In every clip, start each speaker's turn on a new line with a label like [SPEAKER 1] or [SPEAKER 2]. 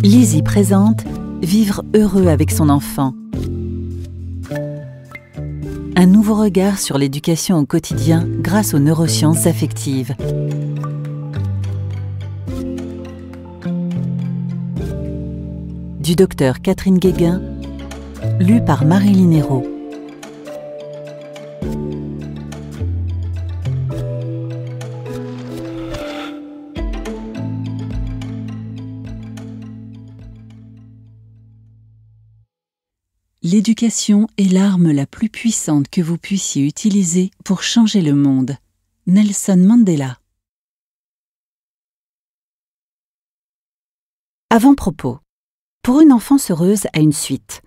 [SPEAKER 1] Lizzie présente Vivre heureux avec son enfant. Un nouveau regard sur l'éducation au quotidien grâce aux neurosciences affectives. Du docteur Catherine Guéguin, lu par Marilyn Hérault. L'éducation est l'arme la plus puissante que vous puissiez utiliser pour changer le monde. Nelson Mandela. Avant-propos. Pour une enfance heureuse a une suite.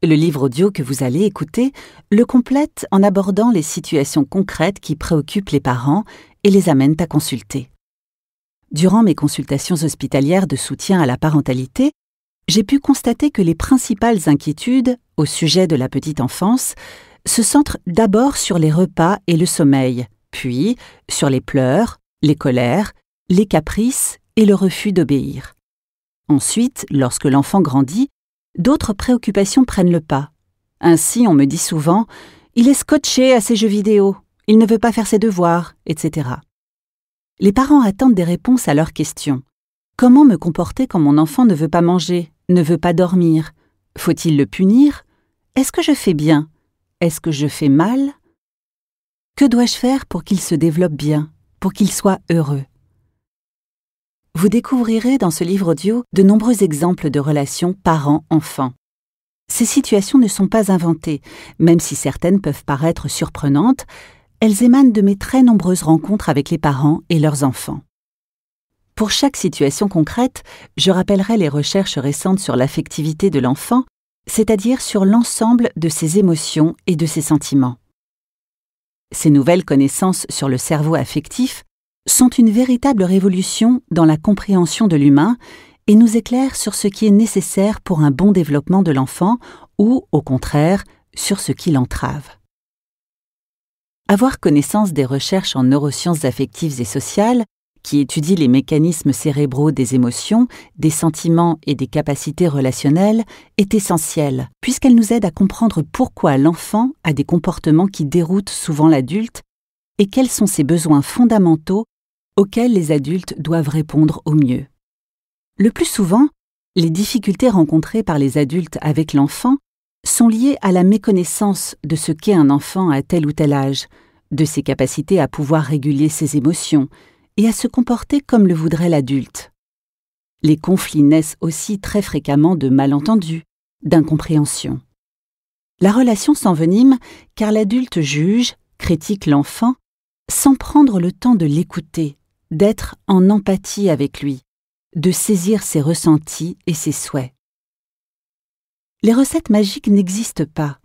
[SPEAKER 1] Le livre audio que vous allez écouter le complète en abordant les situations concrètes qui préoccupent les parents et les amènent à consulter. Durant mes consultations hospitalières de soutien à la parentalité, j'ai pu constater que les principales inquiétudes au sujet de la petite enfance se centrent d'abord sur les repas et le sommeil, puis sur les pleurs, les colères, les caprices et le refus d'obéir. Ensuite, lorsque l'enfant grandit, d'autres préoccupations prennent le pas. Ainsi, on me dit souvent « il est scotché à ses jeux vidéo, il ne veut pas faire ses devoirs, etc. » Les parents attendent des réponses à leurs questions. Comment me comporter quand mon enfant ne veut pas manger, ne veut pas dormir? Faut-il le punir? Est-ce que je fais bien? Est-ce que je fais mal? Que dois-je faire pour qu'il se développe bien, pour qu'il soit heureux? Vous découvrirez dans ce livre audio de nombreux exemples de relations parents-enfants. Ces situations ne sont pas inventées, même si certaines peuvent paraître surprenantes, elles émanent de mes très nombreuses rencontres avec les parents et leurs enfants. Pour chaque situation concrète, je rappellerai les recherches récentes sur l'affectivité de l'enfant, c'est-à-dire sur l'ensemble de ses émotions et de ses sentiments. Ces nouvelles connaissances sur le cerveau affectif sont une véritable révolution dans la compréhension de l'humain et nous éclairent sur ce qui est nécessaire pour un bon développement de l'enfant ou, au contraire, sur ce qui l'entrave. Avoir connaissance des recherches en neurosciences affectives et sociales qui étudie les mécanismes cérébraux des émotions, des sentiments et des capacités relationnelles, est essentielle, puisqu'elle nous aide à comprendre pourquoi l'enfant a des comportements qui déroutent souvent l'adulte et quels sont ses besoins fondamentaux auxquels les adultes doivent répondre au mieux. Le plus souvent, les difficultés rencontrées par les adultes avec l'enfant sont liées à la méconnaissance de ce qu'est un enfant à tel ou tel âge, de ses capacités à pouvoir réguler ses émotions, et à se comporter comme le voudrait l'adulte. Les conflits naissent aussi très fréquemment de malentendus, d'incompréhensions. La relation s'envenime car l'adulte juge, critique l'enfant, sans prendre le temps de l'écouter, d'être en empathie avec lui, de saisir ses ressentis et ses souhaits. Les recettes magiques n'existent pas.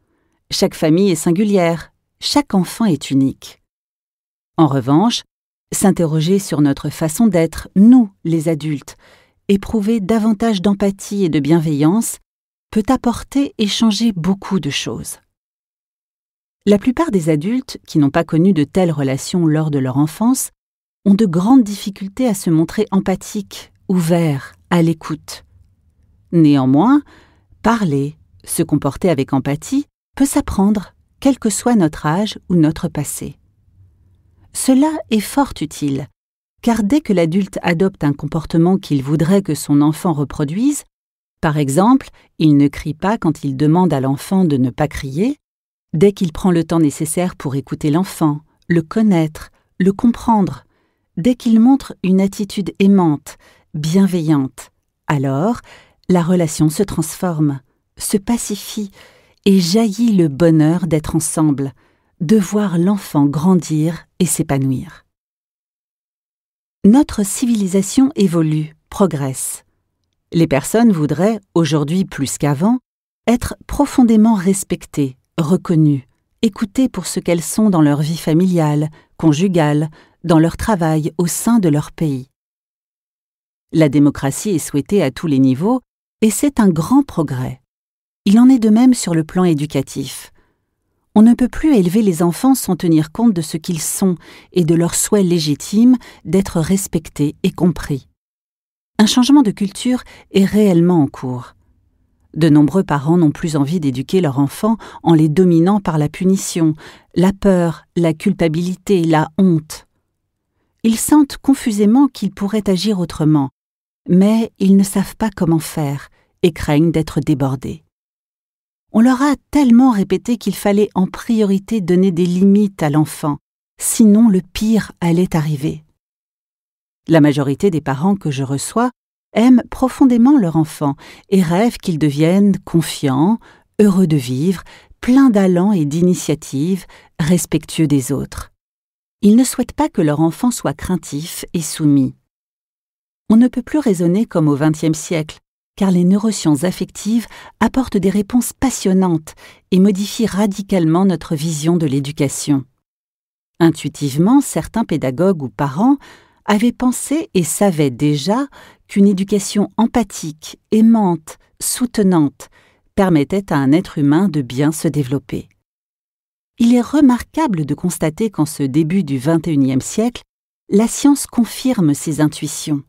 [SPEAKER 1] Chaque famille est singulière, chaque enfant est unique. En revanche, s'interroger sur notre façon d'être, nous, les adultes, éprouver davantage d'empathie et de bienveillance, peut apporter et changer beaucoup de choses. La plupart des adultes qui n'ont pas connu de telles relations lors de leur enfance ont de grandes difficultés à se montrer empathiques, ouverts, à l'écoute. Néanmoins, parler, se comporter avec empathie peut s'apprendre, quel que soit notre âge ou notre passé. Cela est fort utile, car dès que l'adulte adopte un comportement qu'il voudrait que son enfant reproduise, par exemple, il ne crie pas quand il demande à l'enfant de ne pas crier, dès qu'il prend le temps nécessaire pour écouter l'enfant, le connaître, le comprendre, dès qu'il montre une attitude aimante, bienveillante, alors la relation se transforme, se pacifie et jaillit le bonheur d'être ensemble, de voir l'enfant grandir et s'épanouir. Notre civilisation évolue, progresse. Les personnes voudraient, aujourd'hui plus qu'avant, être profondément respectées, reconnues, écoutées pour ce qu'elles sont dans leur vie familiale, conjugale, dans leur travail au sein de leur pays. La démocratie est souhaitée à tous les niveaux et c'est un grand progrès. Il en est de même sur le plan éducatif. On ne peut plus élever les enfants sans tenir compte de ce qu'ils sont et de leur souhait légitime d'être respectés et compris. Un changement de culture est réellement en cours. De nombreux parents n'ont plus envie d'éduquer leurs enfants en les dominant par la punition, la peur, la culpabilité, la honte. Ils sentent confusément qu'ils pourraient agir autrement, mais ils ne savent pas comment faire et craignent d'être débordés. On leur a tellement répété qu'il fallait en priorité donner des limites à l'enfant, sinon le pire allait arriver. La majorité des parents que je reçois aiment profondément leur enfant et rêvent qu'ils deviennent confiants, heureux de vivre, pleins d'allant et d'initiative, respectueux des autres. Ils ne souhaitent pas que leur enfant soit craintif et soumis. On ne peut plus raisonner comme au XXe siècle, car les neurosciences affectives apportent des réponses passionnantes et modifient radicalement notre vision de l'éducation. Intuitivement, certains pédagogues ou parents avaient pensé et savaient déjà qu'une éducation empathique, aimante, soutenante permettait à un être humain de bien se développer. Il est remarquable de constater qu'en ce début du XXIe siècle, la science confirme ces intuitions.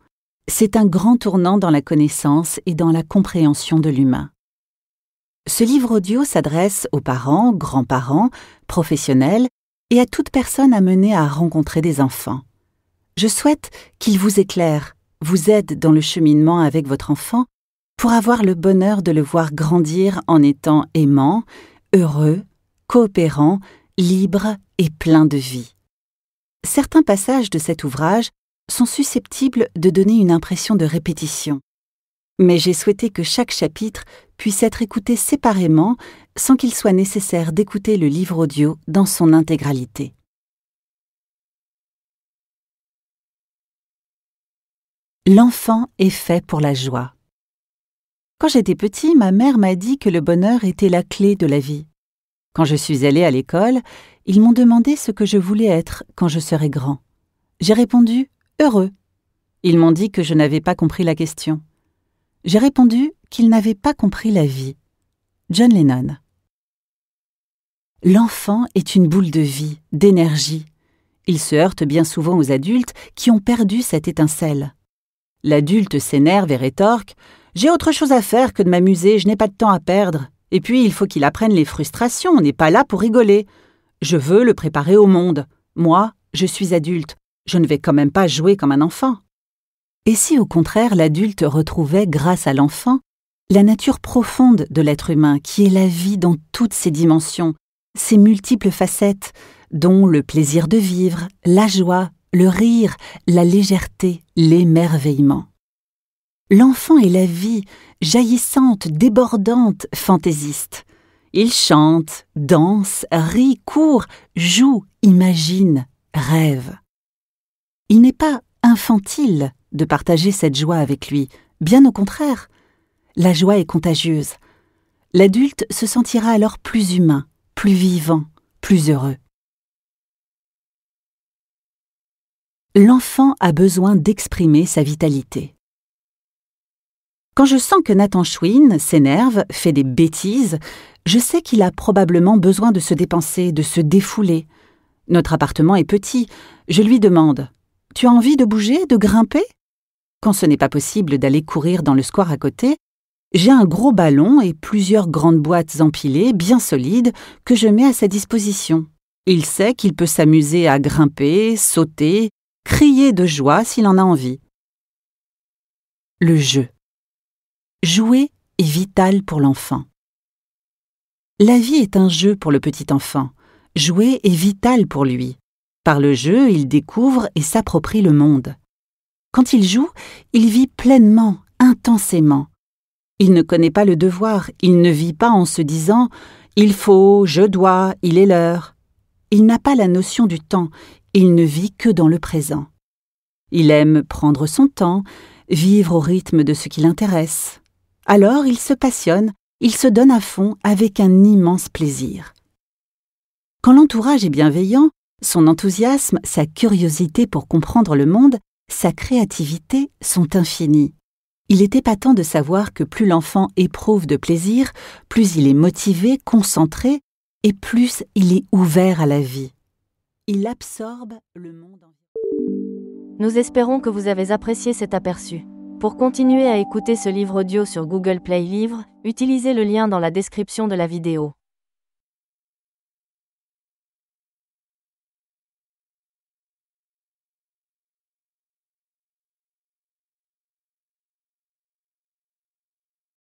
[SPEAKER 1] C'est un grand tournant dans la connaissance et dans la compréhension de l'humain. Ce livre audio s'adresse aux parents, grands-parents, professionnels et à toute personne amenée à rencontrer des enfants. Je souhaite qu'il vous éclaire, vous aide dans le cheminement avec votre enfant pour avoir le bonheur de le voir grandir en étant aimant, heureux, coopérant, libre et plein de vie. Certains passages de cet ouvrage sont susceptibles de donner une impression de répétition. Mais j'ai souhaité que chaque chapitre puisse être écouté séparément sans qu'il soit nécessaire d'écouter le livre audio dans son intégralité. L'enfant est fait pour la joie. Quand j'étais petit, ma mère m'a dit que le bonheur était la clé de la vie. Quand je suis allée à l'école, ils m'ont demandé ce que je voulais être quand je serais grand. J'ai répondu « heureux ». Ils m'ont dit que je n'avais pas compris la question. J'ai répondu qu'ils n'avaient pas compris la vie. John Lennon. L'enfant est une boule de vie, d'énergie. Il se heurte bien souvent aux adultes qui ont perdu cette étincelle. L'adulte s'énerve et rétorque « J'ai autre chose à faire que de m'amuser, je n'ai pas de temps à perdre. Et puis, il faut qu'il apprenne les frustrations, on n'est pas là pour rigoler. Je veux le préparer au monde. Moi, je suis adulte. Je ne vais quand même pas jouer comme un enfant. » Et si au contraire l'adulte retrouvait, grâce à l'enfant, la nature profonde de l'être humain qui est la vie dans toutes ses dimensions, ses multiples facettes, dont le plaisir de vivre, la joie, le rire, la légèreté, l'émerveillement. L'enfant est la vie, jaillissante, débordante, fantaisiste. Il chante, danse, rit, court, joue, imagine, rêve. Il n'est pas infantile de partager cette joie avec lui, bien au contraire. La joie est contagieuse. L'adulte se sentira alors plus humain, plus vivant, plus heureux. L'enfant a besoin d'exprimer sa vitalité. Quand je sens que Nathan Chouine s'énerve, fait des bêtises, je sais qu'il a probablement besoin de se dépenser, de se défouler. Notre appartement est petit. Je lui demande « Tu as envie de bouger, de grimper ?» Quand ce n'est pas possible d'aller courir dans le square à côté, j'ai un gros ballon et plusieurs grandes boîtes empilées, bien solides, que je mets à sa disposition. Il sait qu'il peut s'amuser à grimper, sauter, crier de joie s'il en a envie. Le jeu. Jouer est vital pour l'enfant. La vie est un jeu pour le petit enfant. Jouer est vital pour lui. Par le jeu, il découvre et s'approprie le monde. Quand il joue, il vit pleinement, intensément. Il ne connaît pas le devoir, il ne vit pas en se disant « il faut, je dois, il est l'heure ». Il n'a pas la notion du temps, il ne vit que dans le présent. Il aime prendre son temps, vivre au rythme de ce qui l'intéresse. Alors il se passionne, il se donne à fond avec un immense plaisir. Quand l'entourage est bienveillant, son enthousiasme, sa curiosité pour comprendre le monde, sa créativité sont infinis. Il est épatant de savoir que plus l'enfant éprouve de plaisir, plus il est motivé, concentré, et plus il est ouvert à la vie. Il absorbe le monde.
[SPEAKER 2] Nous espérons que vous avez apprécié cet aperçu. Pour continuer à écouter ce livre audio sur Google Play Livres, utilisez le lien dans la description de la vidéo.